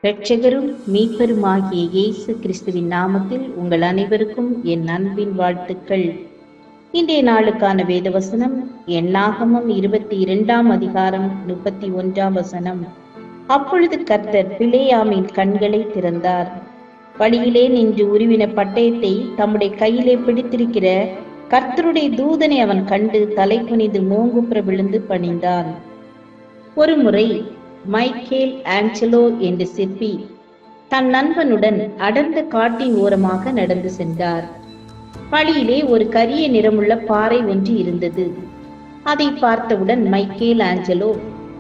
இரட்சகரும் மீட்பருமாகிய இயேசு கிறிஸ்துவின் நாமத்தில் உங்கள் அனைவருக்கும் என் அன்பின் வாழ்த்துக்கள். இன்றைய நாளுக்கான வேத வசனம் எண்ணாகமம் 22 அதிகாரம் 31 அப்பொழுது கர்த்தர் பிலேயாமின் கண்களை திறந்தார். வழியிலே நின்று உருவின பட்டயத்தை தம்முடைய கையிலே பிடித்திருக்கிற கர்த்தருடைய தூதனை அவன் கண்டு தலை குனிந்து மூங்குப்புற விழுந்து பணிந்தான். ஒரு முறை மைக்கேல் ஆஞ்சலோ என்ற சிற்பி தன் நண்பனுடன் அடர்ந்த காட்டின் ஓரமாக நடந்து சென்றார். வழியிலே ஒரு கரிய நிறமுள்ள பாறை ஒன்று இருந்தது. அதை பார்த்தவுடன் மைக்கேல் ஆஞ்சலோ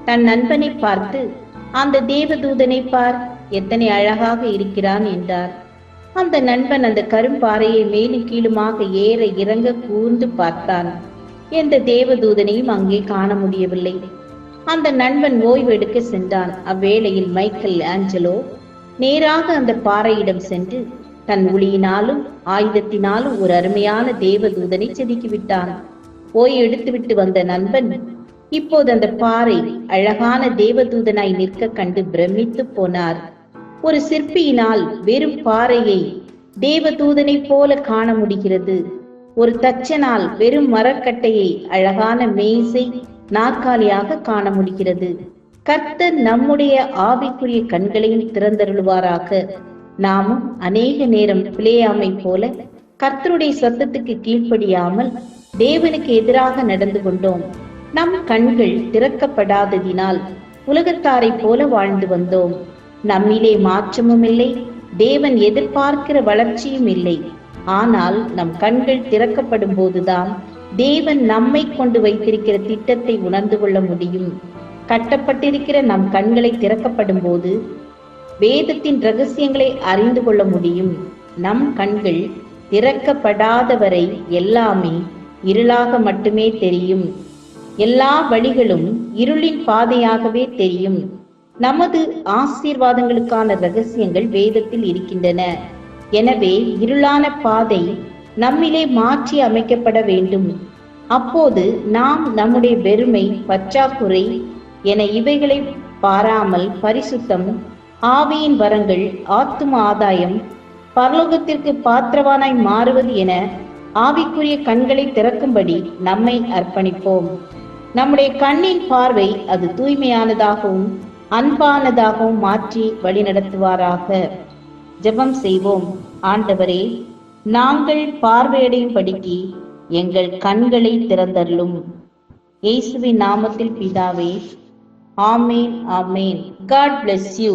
தன் நண்பனை பார்த்து, அந்த தேவதூதனை பார், எத்தனை அழகாக இருக்கிறான் என்றார். அந்த நண்பன் அந்த கரும்பாறையை மேலும் கீழுமாக ஏற இறங்க கூர்ந்து பார்த்தான். எந்த தேவதூதனையும் அங்கே காண முடியவில்லை. அந்த நண்பன் ஓய்வு எடுக்க சென்றான். அவ்வேளையில் மைக்கேல் ஆஞ்சலோ நேராக அந்த பாறையிடம் சென்று தன் ஒளியினாலும் ஆயுதத்தினாலும் ஒரு அருமையான தேவதூதனை செதுக்கிவிட்டான். ஓய்வு எடுத்துவிட்டு வந்த நண்பன் இப்போது அந்த பாறை அழகான தேவதூதனாய் நிற்க கண்டு பிரமித்து போனார். ஒரு சிற்பியினால் வெறும் பாறையை தேவதூதனை போல காண முடிகிறது. ஒரு தச்சனால் வெறும் மரக்கட்டையை அழகான மேசை நாற்காலியாக காண முடிகிறது. கர்த்தர் நம்முடைய ஆவிக்குரிய கண்களையும் திறந்தருளுவாராக. நாமும் அநேக நேரம் பிலேயாமை போல கர்த்தருடைய சத்தத்துக்கு கீழ்ப்படியாமல் தேவனுக்கு எதிராக நடந்து கொண்டோம். நம் கண்கள் திறக்கப்படாததினால் உலகத்தாரை போல வாழ்ந்து வந்தோம். நம்மிலே மாற்றமும் இல்லை, தேவன் எதிர்பார்க்கிற வளர்ச்சியும் இல்லை. ஆனால் நம் கண்கள் திறக்கப்படும் போதுதான் தேவன் நம்மை கொண்டு வைத்திருக்கிற திட்டத்தை உணர்ந்து கொள்ள முடியும். கட்டப்பட்டிருக்கிற நம் கண்களை திறக்கப்படும் போது வேதத்தின் ரகசியங்களை அறிந்து கொள்ள முடியும். நம் கண்கள் திறக்கப்படாதவரை எல்லாமே இருளாக மட்டுமே தெரியும். எல்லா வழிகளும் இருளின் பாதையாகவே தெரியும். நமது ஆசீர்வாதங்களுக்கான ரகசியங்கள் வேதத்தில் இருக்கின்றன. எனவே இருளான பாதை நம்மிலே மாற்றி அமைக்கப்பட வேண்டும். அப்போது நாம் நம்முடைய வெறுமை, பற்றாக்குறை என இவைகளை பாராமல் பரிசுத்தம், ஆவியின் வரங்கள், ஆத்தும ஆதாயம், பரலோகத்திற்கு பாத்திரவானாய் மாறுவது என ஆவிக்குரிய கண்களை திறக்கும்படி நம்மை அர்ப்பணிப்போம். நம்முடைய கண்ணின் பார்வை அது தூய்மையானதாகவும் அன்பானதாகவும் மாற்றி வழிநடத்துவாராக. ஜெபம் செய்வோம். ஆண்டவரே, நாங்கள் பார்வையடையும் படிக்கு எங்கள் கண்களை திறந்தருளும். இயேசுவின் நாமத்தில் பிதாவே, ஆமேன், ஆமேன். God bless you.